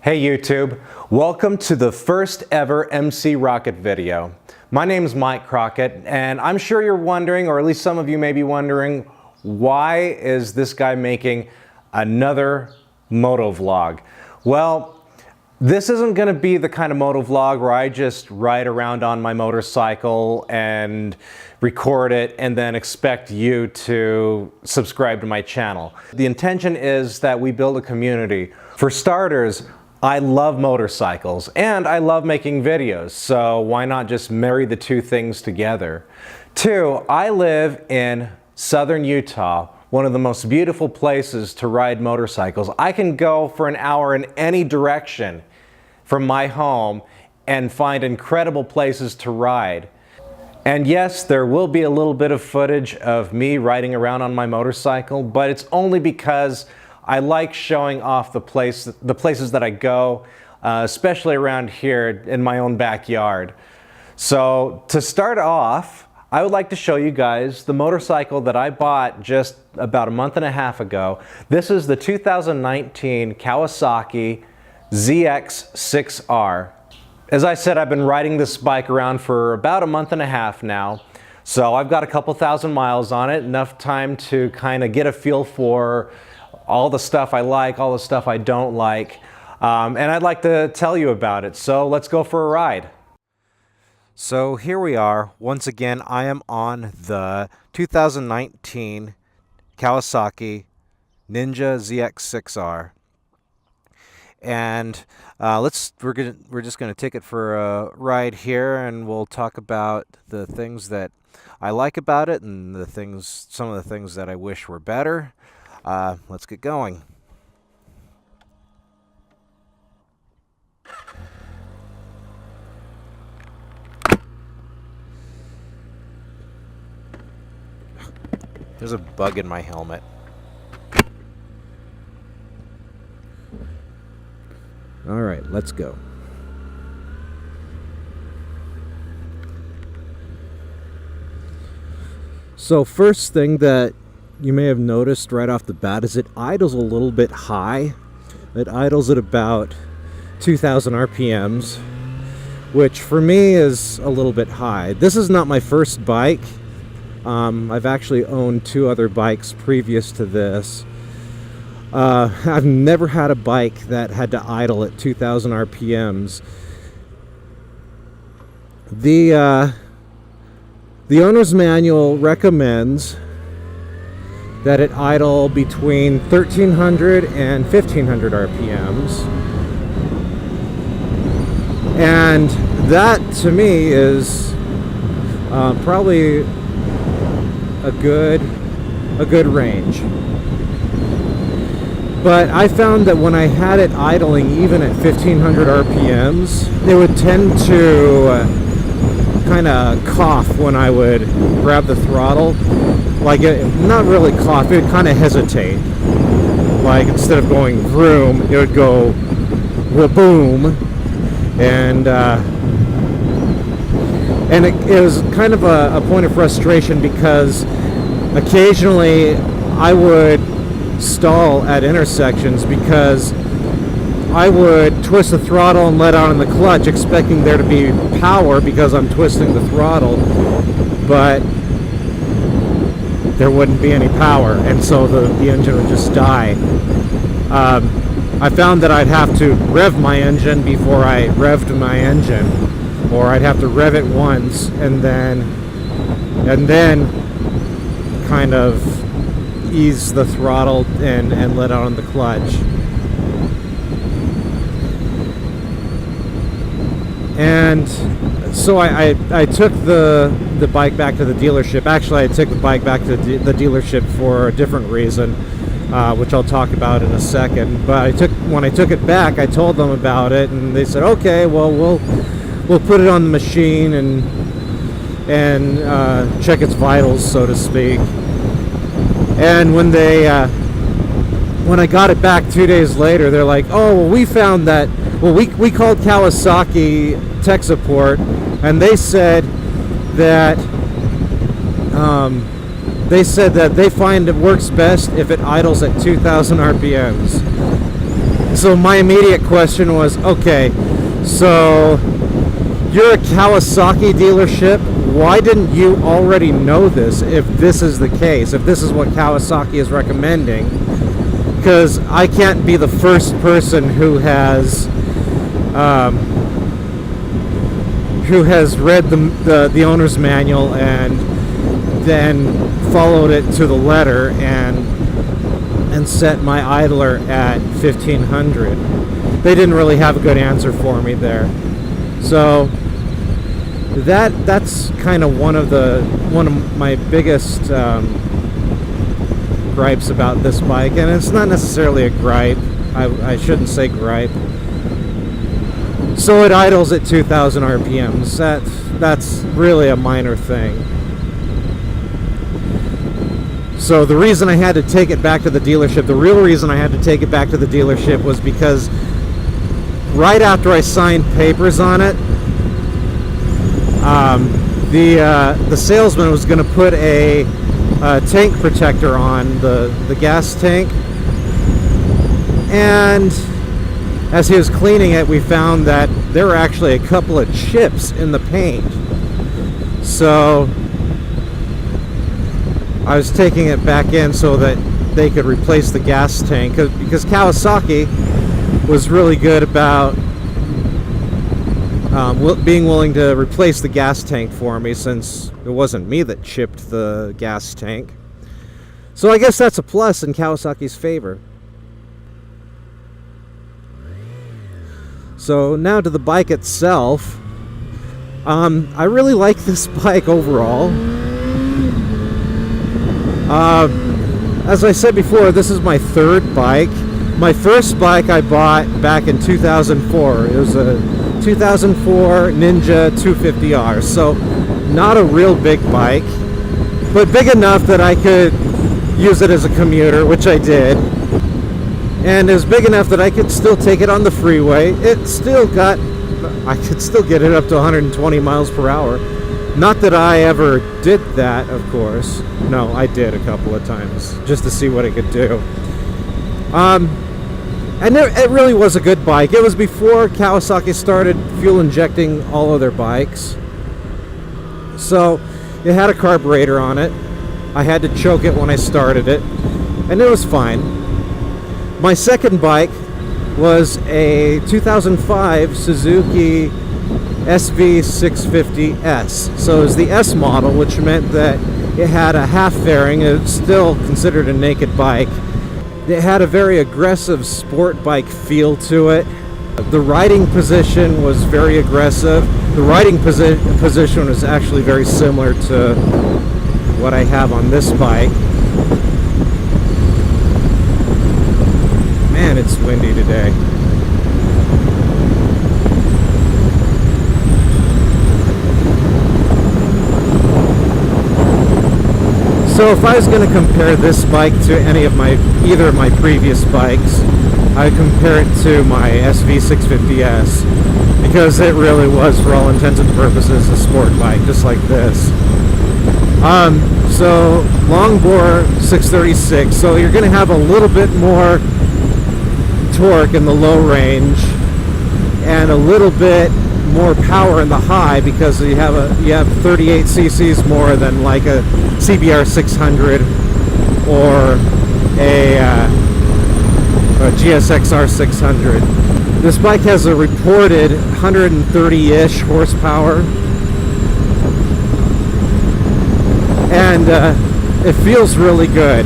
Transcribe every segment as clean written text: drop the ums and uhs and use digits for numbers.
Hey YouTube, welcome to the first ever MC Rockett video. My name is Mike Rockett, and I'm sure you're wondering, or at least some of you may be wondering, why is this guy making another moto vlog? Well, this isn't going to be the kind of moto vlog where I just ride around on my motorcycle and record it and then expect you to subscribe to my channel. The intention is that we build a community. For starters, I love motorcycles and I love making videos, so why not just marry the two things together? Two, I live in southern Utah, one of the most beautiful places to ride motorcycles. I can go for an hour in any direction from my home and find incredible places to ride. And yes, there will be a little bit of footage of me riding around on my motorcycle, but it's only because I like showing off the places that I go, especially around here in my own backyard. So to start off, I would like to show you guys the motorcycle that I bought just about a month and a half ago. This is the 2019 Kawasaki ZX-6R. As I said, I've been riding this bike around for about a month and a half now. So I've got a couple thousand miles on it, enough time to kind of get a feel for all the stuff I like, all the stuff I don't like, and I'd like to tell you about it. So let's go for a ride. So here we are. Once again, I am on the 2019 Kawasaki Ninja ZX-6R. And we're just gonna take it for a ride here, and we'll talk about the things that I like about it and some of the things that I wish were better. Let's get going. There's a bug in my helmet. All right, let's go. So first thing that you may have noticed right off the bat is it idles a little bit high. It idles at about 2,000 RPMs, which for me is a little bit high. This is not my first bike. I've actually owned two other bikes previous to this. I've never had a bike that had to idle at 2,000 RPMs. The owner's manual recommends that it idle between 1,300 and 1,500 RPMs. And that, to me, is probably a good range. But I found that when I had it idling even at 1,500 RPMs, it would tend to kind of cough when I would grab the throttle. Like, not really cough, it would kind of hesitate. Like, instead of going vroom, it would go boom. And it was kind of a point of frustration, because occasionally I would stall at intersections because I would twist the throttle and let out on the clutch, expecting there to be power because I'm twisting the throttle, but there wouldn't be any power, and so the engine would just die. I found that I'd have to rev my engine before I revved my engine, or I'd have to rev it once and then kind of ease the throttle and let out on the clutch. And so I took the bike back to the dealership. Actually, I took the bike back to the dealership for a different reason, which I'll talk about in a second. But when I took it back, I told them about it, and they said, "Okay, well, we'll put it on the machine and check its vitals, so to speak." And when I got it back 2 days later, they're like, "Oh, well, we found that." Well, we called Kawasaki tech support, and they said that they find it works best if it idles at 2,000 RPMs. So my immediate question was, okay, so you're a Kawasaki dealership. Why didn't you already know this if this is the case, if this is what Kawasaki is recommending? Because I can't be the first person who has read the owner's manual and then followed it to the letter and set my idler at 1500. They didn't really have a good answer for me there. So that's kind of one of my biggest gripes about this bike, and it's not necessarily a gripe. I shouldn't say gripe. So it idles at 2,000 RPMs. That's really a minor thing. So the reason I had to take it back to the dealership, the real reason I had to take it back to the dealership was because right after I signed papers on it, the salesman was going to put a tank protector on the gas tank, and as he was cleaning it, we found that there were actually a couple of chips in the paint. So I was taking it back in so that they could replace the gas tank, because Kawasaki was really good about being willing to replace the gas tank for me, since it wasn't me that chipped the gas tank. So I guess that's a plus in Kawasaki's favor. So now to the bike itself. I really like this bike overall. As I said before, this is my third bike. My first bike I bought back in 2004. It was a 2004 Ninja 250R. So not a real big bike, but big enough that I could use it as a commuter, which I did. And it was big enough that I could still take it on the freeway. I could still get it up to 120 miles per hour. Not that I ever did that, of course. No, I did a couple of times, just to see what it could do. And it really was a good bike. It was before Kawasaki started fuel injecting all of their bikes. So it had a carburetor on it. I had to choke it when I started it, and it was fine. My second bike was a 2005 Suzuki SV650S. So it was the S model, which meant that it had a half fairing. It's still considered a naked bike. It had a very aggressive sport bike feel to it. The riding position was very aggressive. The riding position was actually very similar to what I have on this bike. Man, it's windy today. So if I was going to compare this bike to either of my previous bikes, I would compare it to my SV650S, because it really was, for all intents and purposes, a sport bike, just like this. So long bore 636, so you're going to have a little bit more torque in the low range and a little bit more power in the high, because you have 38 cc's more than like a CBR 600 or a GSX-R 600. This bike has a reported 130-ish horsepower, and it feels really good.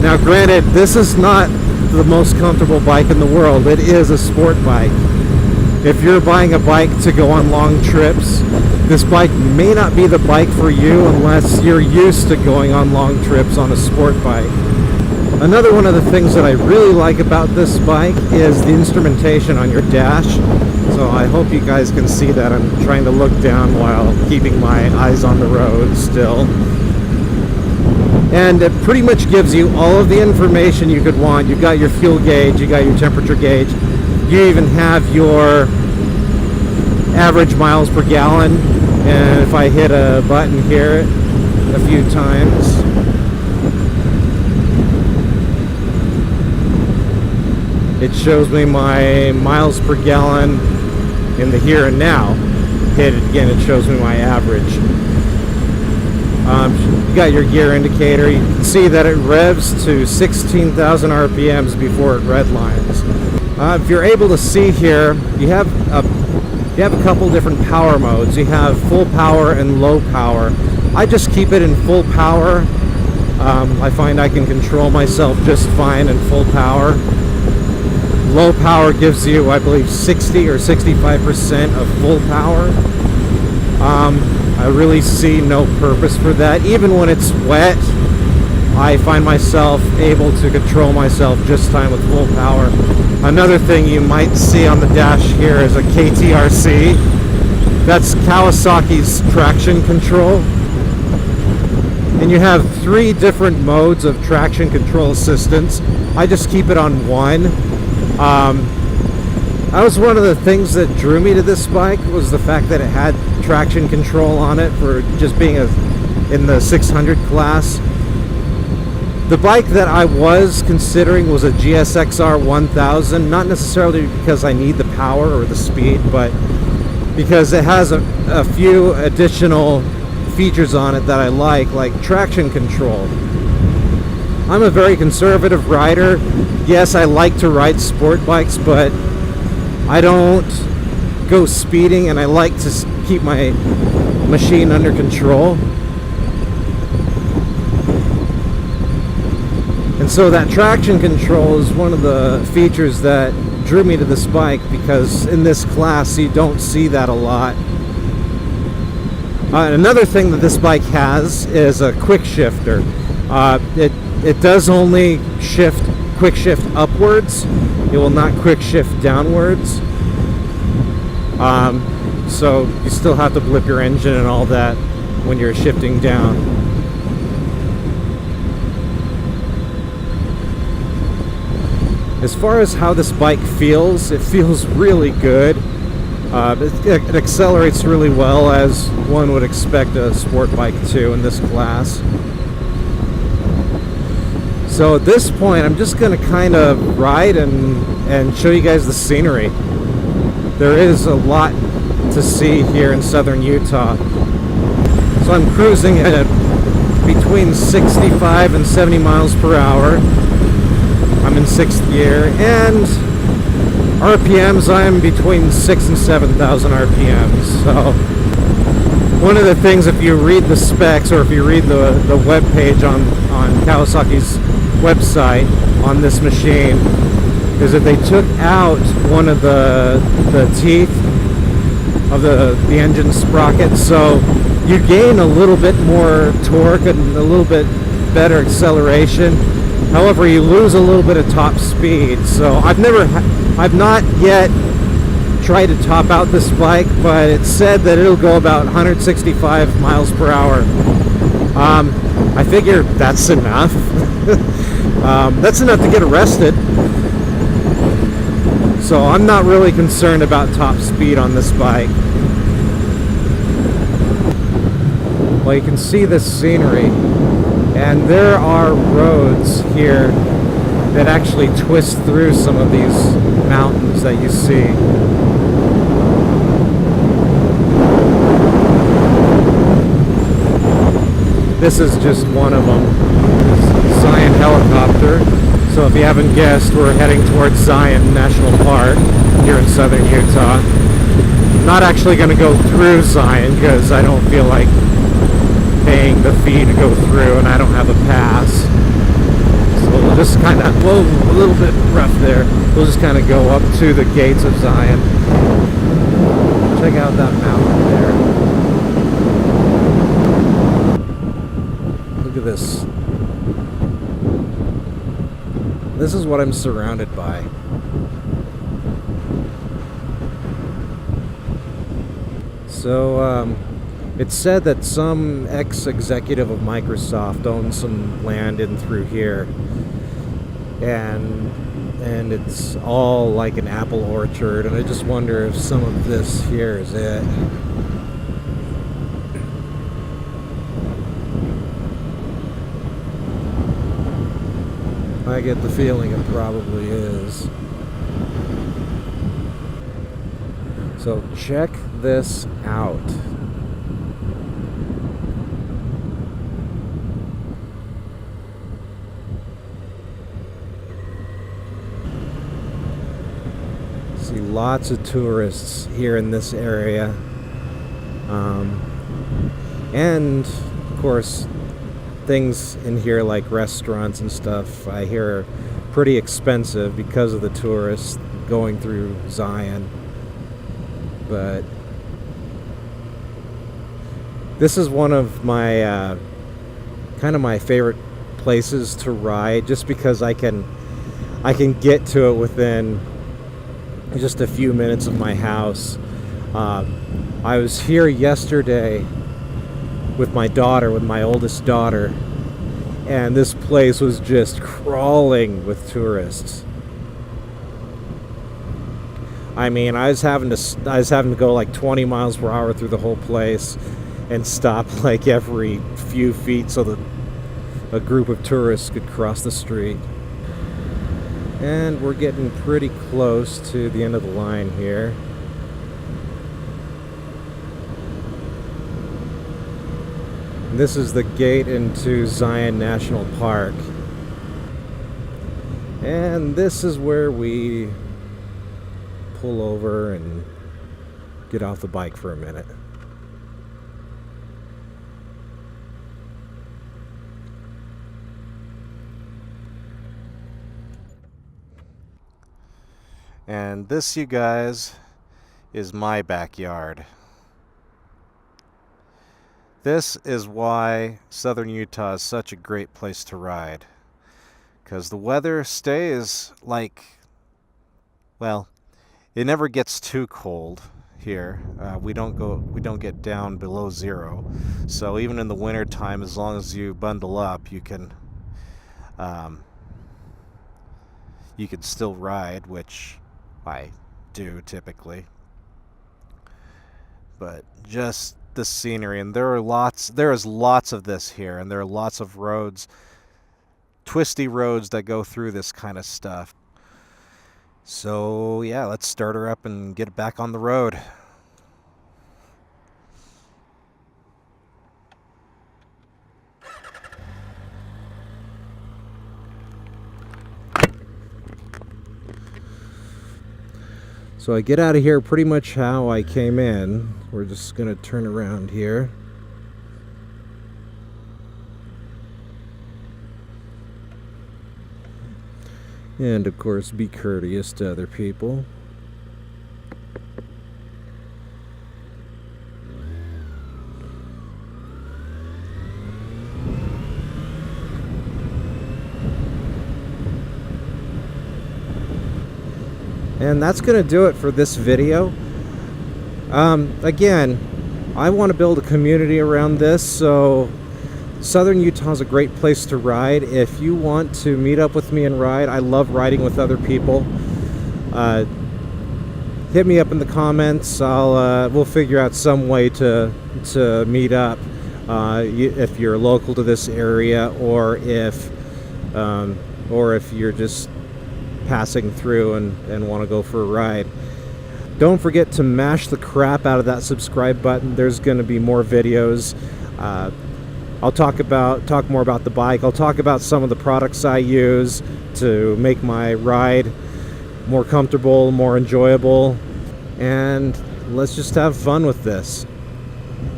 Now granted, this is not the most comfortable bike in the world. It is a sport bike. If you're buying a bike to go on long trips, this bike may not be the bike for you unless you're used to going on long trips on a sport bike. Another one of the things that I really like about this bike is the instrumentation on your dash. So I hope you guys can see that. I'm trying to look down while keeping my eyes on the road still. And it pretty much gives you all of the information you could want. You've got your fuel gauge, you got your temperature gauge, you even have your average miles per gallon. And if I hit a button here a few times, It shows me my miles per gallon in the here and now. Hit it again, it shows me my average. You got your gear indicator. You can see that it revs to 16,000 RPMs before it redlines. If you're able to see here, you have a couple different power modes. You have full power and low power. I just keep it in full power. I find I can control myself just fine in full power. Low power gives you, I believe, 60 or 65% of full power. I really see no purpose for that. Even when it's wet, I find myself able to control myself just fine with full power. Another thing you might see on the dash here is a KTRC. That's Kawasaki's traction control. And you have 3 different modes of traction control assistance. I just keep it on one. That was one of the things that drew me to this bike, was the fact that it had traction control on it for just being in the 600 class. The bike that I was considering was a GSXR 1000, not necessarily because I need the power or the speed, but because it has a few additional features on it that I like traction control. I'm a very conservative rider. Yes, I like to ride sport bikes, but I don't go speeding, and I like to keep my machine under control. And so that traction control is one of the features that drew me to this bike, because in this class you don't see that a lot. Another thing that this bike has is a quick shifter. It does only quick shift upwards. It will not quick shift downwards. So you still have to blip your engine and all that when you're shifting down. As far as how this bike feels, it feels really good. It accelerates really well, as one would expect a sport bike to in this class. So at this point, I'm just going to kind of ride and show you guys the scenery. There is a lot to see here in southern Utah. So I'm cruising at between 65 and 70 miles per hour. I'm in 6th gear, and RPMs, I'm between 6,000 and 7,000 RPMs. So one of the things, if you read the specs, or if you read the web page on Kawasaki's website on this machine, is that they took out one of the teeth of the engine sprocket, so you gain a little bit more torque and a little bit better acceleration. However, you lose a little bit of top speed. So I've not yet tried to top out this bike, but it said that it'll go about 165 miles per hour. I figure that's enough. That's enough to get arrested. So I'm not really concerned about top speed on this bike. Well, you can see this scenery, and there are roads here that actually twist through some of these mountains that you see. This is just one of them. It's Zion helicopter. So if you haven't guessed, we're heading towards Zion National Park here in southern Utah. I'm not actually going to go through Zion because I don't feel like paying the fee to go through, and I don't have a pass. So we'll just kind of, whoa, a little bit rough there. We'll just kind of go up to the gates of Zion. Check out that mountain there. Look at this. This is what I'm surrounded by. So, it's said that some ex-executive of Microsoft owns some land in through here, and it's all like an apple orchard, and I just wonder if some of this here is it. I get the feeling it probably is. So check this out. See lots of tourists here in this area. And of course, things in here like restaurants and stuff I hear are pretty expensive because of the tourists going through Zion. But this is one of my kind of my favorite places to ride, just because I can get to it within just a few minutes of my house. I was here yesterday with my daughter, with my oldest daughter, and this place was just crawling with tourists. I mean, I was having to go like 20 miles per hour through the whole place and stop like every few feet so that a group of tourists could cross the street. And we're getting pretty close to the end of the line here. This is the gate into Zion National Park. And this is where we pull over and get off the bike for a minute. And this, you guys, is my backyard. This is why Southern Utah is such a great place to ride. Because the weather stays like, well, it never gets too cold here. We don't get down below zero. So even in the winter time, as long as you bundle up, you can still ride, which I do typically. But just the scenery, and there is lots of this here, and there are lots of roads, twisty roads that go through this kind of stuff. So yeah, let's start her up and get it back on the road. So I get out of here pretty much how I came in. We're just gonna turn around here. And of course, be courteous to other people. And that's going to do it for this video. Again, I want to build a community around this, so Southern Utah is a great place to ride. If you want to meet up with me and ride, I love riding with other people. Hit me up in the comments. We'll figure out some way to meet up if you're local to this area, or if you're just passing through and want to go for a ride. Don't forget to mash the crap out of that subscribe button. There's going to be more videos. I'll talk more about the bike. I'll talk about some of the products I use to make my ride more comfortable, more enjoyable, and let's just have fun with this.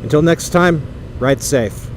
Until next time, ride safe.